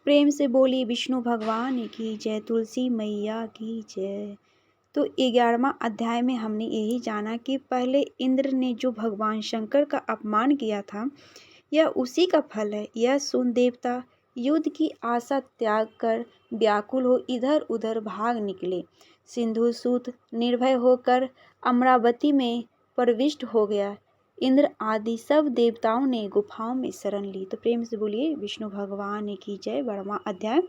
प्रेम से बोली विष्णु भगवान की जय, तुलसी मैया की जय। तो 11वां अध्याय में हमने यही जाना कि पहले इंद्र ने जो भगवान शंकर का अपमान किया था, यह उसी का फल है। यह सुन देवता युद्ध की आशा त्याग कर व्याकुल हो इधर उधर भाग निकले। सिंधुसूत निर्भय होकर अमरावती में प्रविष्ट हो गया। इंद्र आदि सब देवताओं ने गुफाओं में शरण ली। तो प्रेम से बोलिए विष्णु भगवान की जय। 12वां अध्याय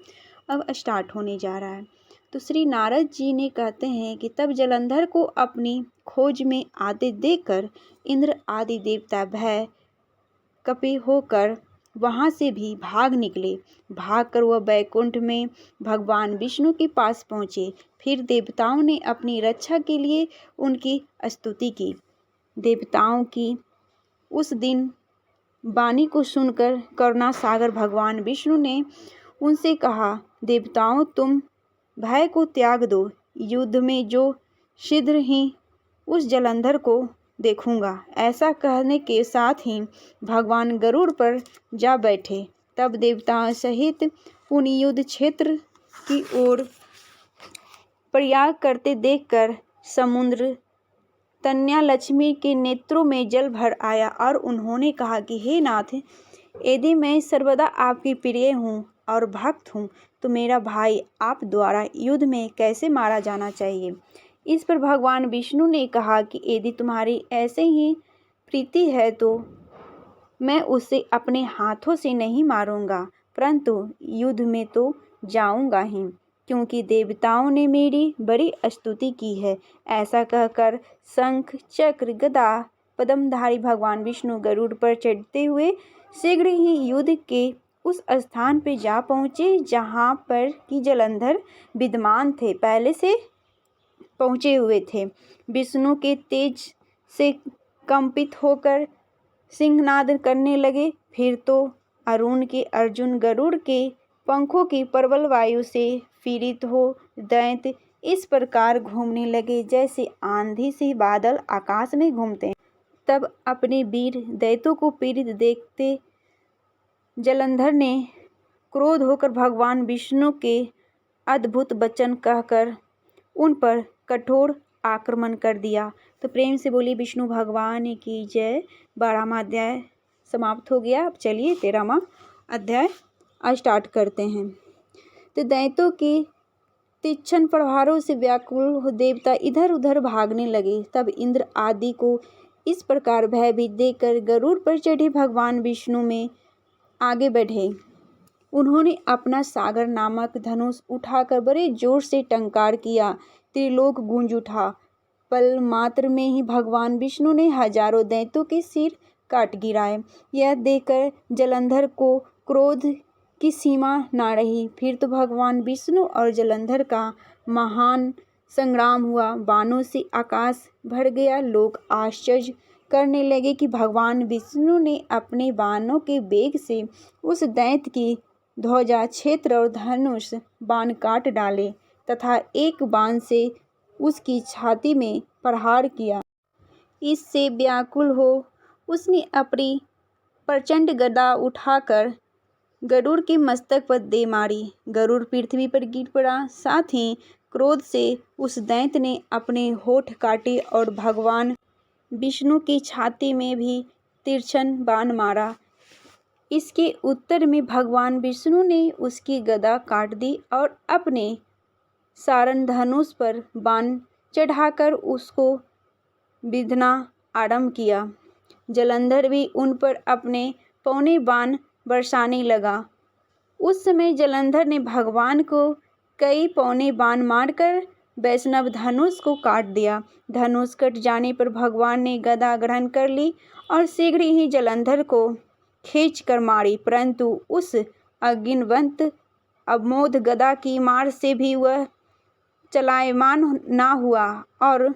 अब स्टार्ट होने जा रहा है। तो श्री नारद जी ने कहते हैं कि तब जलंधर को अपनी खोज में आते देखकर इंद्र आदि देवता भय कपि होकर वहां से भी भाग निकले। भागकर वह बैकुंठ में भगवान विष्णु के पास पहुँचे। फिर देवताओं ने अपनी रक्षा के लिए उनकी स्तुति की। देवताओं की उस दिन वाणी को सुनकर करुणा सागर भगवान विष्णु ने उनसे कहा, देवताओं तुम भय को त्याग दो। युद्ध में जो शीघ्र ही उस जलंधर को देखूंगा। ऐसा कहने के साथ ही भगवान गरुड़ पर जा बैठे। तब देवताओं सहित उन युद्ध क्षेत्र की ओर प्रयाग करते देखकर समुद्र तन्या लक्ष्मी के नेत्रों में जल भर आया और उन्होंने कहा कि हे नाथ, यदि मैं सर्वदा आपकी प्रिय हूँ और भक्त हूँ तो मेरा भाई आप द्वारा युद्ध में कैसे मारा जाना चाहिए। इस पर भगवान विष्णु ने कहा कि यदि तुम्हारी ऐसे ही प्रीति है तो मैं उसे अपने हाथों से नहीं मारूंगा, परंतु युद्ध में तो जाऊंगा ही, क्योंकि देवताओं ने मेरी बड़ी स्तुति की है। ऐसा कहकर शंख चक्र गदा पद्मधारी भगवान विष्णु गरुड़ पर चढ़ते हुए शीघ्र ही युद्ध के उस स्थान पर जा पहुँचे जहाँ पर कि जलंधर विद्यमान थे, पहले से पहुँचे हुए थे। विष्णु के तेज से कंपित होकर सिंहनाद करने लगे। फिर तो अरुण के अर्जुन गरुड़ के पंखों की प्रबल वायु से पीड़ित हो दैत्य इस प्रकार घूमने लगे जैसे आंधी से बादल आकाश में घूमते हैं। तब अपने वीर दैत्यों को पीड़ित देखते जलंधर ने क्रोध होकर भगवान विष्णु के अद्भुत वचन कहकर उन पर कठोर आक्रमण कर दिया। तो प्रेम से बोली विष्णु भगवान की जय। 12वां अध्याय समाप्त हो गया। अब चलिए 13वां अध्याय स्टार्ट करते हैं। तो दैत्यों के तीक्ष्ण प्रहारों से व्याकुल देवता इधर उधर भागने लगे। तब इंद्र आदि को इस प्रकार भयभीत देखकर गरुड़ पर चढ़े भगवान विष्णु में आगे बढ़े। उन्होंने अपना सागर नामक धनुष उठाकर बड़े जोर से टंकार किया। त्रिलोक गूंज उठा। पल मात्र में ही भगवान विष्णु ने हजारों दैत्यों के सिर काट गिराए। यह देखकर जलंधर को क्रोध की सीमा ना रही। फिर तो भगवान विष्णु और जलंधर का महान संग्राम हुआ। बाणों से आकाश भर गया। लोग आश्चर्य करने लगे कि भगवान विष्णु ने अपने बाणों के वेग से उस दैत्य की ध्वजा क्षेत्र और धनुष बाण काट डाले तथा एक बाण से उसकी छाती में प्रहार किया। इससे व्याकुल हो उसने अपनी प्रचंड गदा उठाकर गरुड़ के मस्तक पर दे मारी। गरुड़ पृथ्वी पर गिर पड़ा। साथ ही क्रोध से उस दैत्य ने अपने होठ काटे और भगवान विष्णु की छाती में भी तिरछन बाण मारा। इसके उत्तर में भगवान विष्णु ने उसकी गदा काट दी और अपने सारण धनुष पर बाण चढ़ाकर उसको बिधना आरंभ किया। जलंधर भी उन पर अपने पौने बाण बरसाने लगा। उस समय जलंधर ने भगवान को कई पौने बाण मारकर वैष्णव धनुष को काट दिया। धनुष कट जाने पर भगवान ने गदा ग्रहण कर ली और शीघ्र ही जलंधर को खींच कर मारी, परंतु उस अग्निवंत अमोघ गदा की मार से भी वह चलायमान ना हुआ और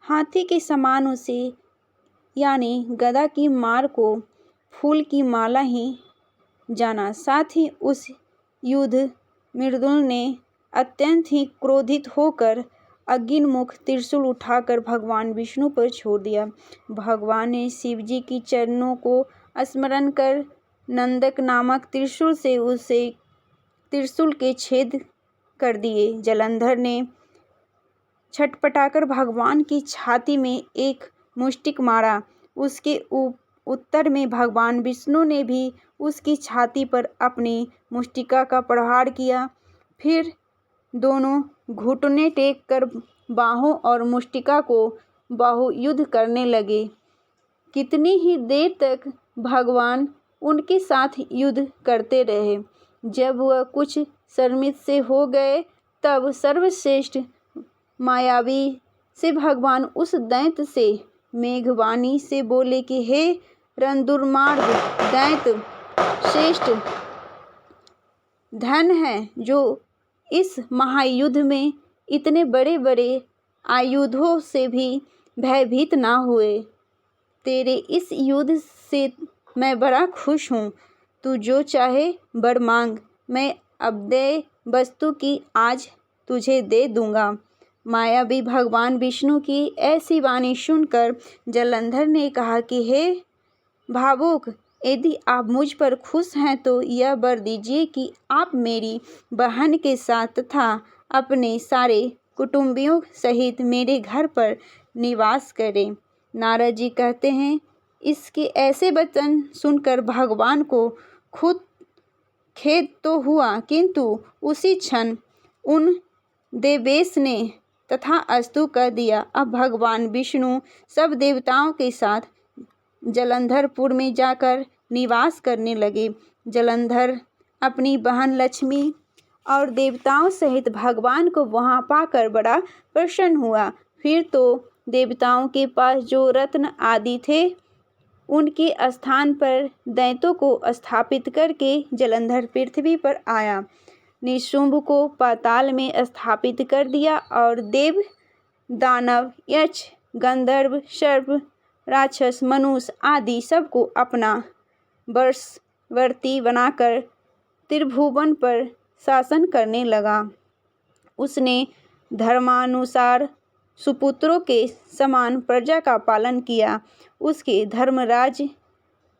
हाथी के समान उसे यानी गदा की मार को फूल की माला ही जाना। साथ ही उस युद्ध मृदुल ने अत्यंत ही क्रोधित होकर अग्निमुख त्रिशूल उठाकर भगवान विष्णु पर छोड़ दिया। भगवान ने शिव जी की चरणों को स्मरण कर नंदक नामक त्रिशूल से उसे त्रिशूल के छेद कर दिए। जलंधर ने छटपटाकर भगवान की छाती में एक मुष्टिक मारा। उसके उत्तर में भगवान विष्णु ने भी उसकी छाती पर अपनी मुष्टिका का प्रहार किया। फिर दोनों घुटने टेक कर बाहों और मुष्टिका को बाहुयुद्ध करने लगे। कितनी ही देर तक भगवान उनके साथ युद्ध करते रहे। जब वह कुछ शर्मित से हो गए तब सर्वश्रेष्ठ मायावी से भगवान उस दैत्य से मेघवाणी से बोले कि हे रणदुर्मार्ग दैत्य श्रेष्ठ, धन है जो इस महायुद्ध में इतने बड़े बड़े आयुधों से भी भयभीत ना हुए। तेरे इस युद्ध से मैं बड़ा खुश हूँ। तू जो चाहे वर मांग, मैं अद्भुत वस्तु की आज तुझे दे दूंगा। मायावी भगवान विष्णु की ऐसी वाणी सुनकर जलंधर ने कहा कि हे भावुक, यदि आप मुझ पर खुश हैं तो यह वर दीजिए कि आप मेरी बहन के साथ तथा अपने सारे कुटुंबियों सहित मेरे घर पर निवास करें। नारद जी कहते हैं, इसके ऐसे वचन सुनकर भगवान को खुद खेद तो हुआ, किंतु उसी क्षण उन देवेश ने तथास्तु कर दिया। अब भगवान विष्णु सब देवताओं के साथ जलंधरपुर में जाकर निवास करने लगे। जलंधर अपनी बहन लक्ष्मी और देवताओं सहित भगवान को वहां पाकर बड़ा प्रसन्न हुआ। फिर तो देवताओं के पास जो रत्न आदि थे उनके स्थान पर दैत्यों को स्थापित करके जलंधर पृथ्वी पर आया। निशुंभ को पाताल में स्थापित कर दिया और देव, दानव, यक्ष, गंधर्व, सर्प, राक्षस, मनुष्य आदि सबको अपना वशवर्ती बनाकर त्रिभुवन पर शासन करने लगा। उसने धर्मानुसार सुपुत्रों के समान प्रजा का पालन किया। उसके धर्मराज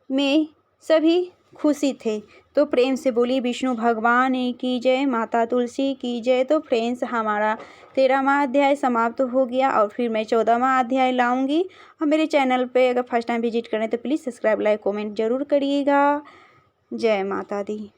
में सभी खुशी थे। तो प्रेम से बोली विष्णु भगवान की जय, माता तुलसी की जय। तो फ्रेंड्स, हमारा 13वां अध्याय समाप्त हो गया और फिर मैं 14वां अध्याय लाऊंगी। और मेरे चैनल पे अगर फर्स्ट टाइम विजिट करें तो प्लीज़ सब्सक्राइब, लाइक, कमेंट जरूर करिएगा। जय माता दी।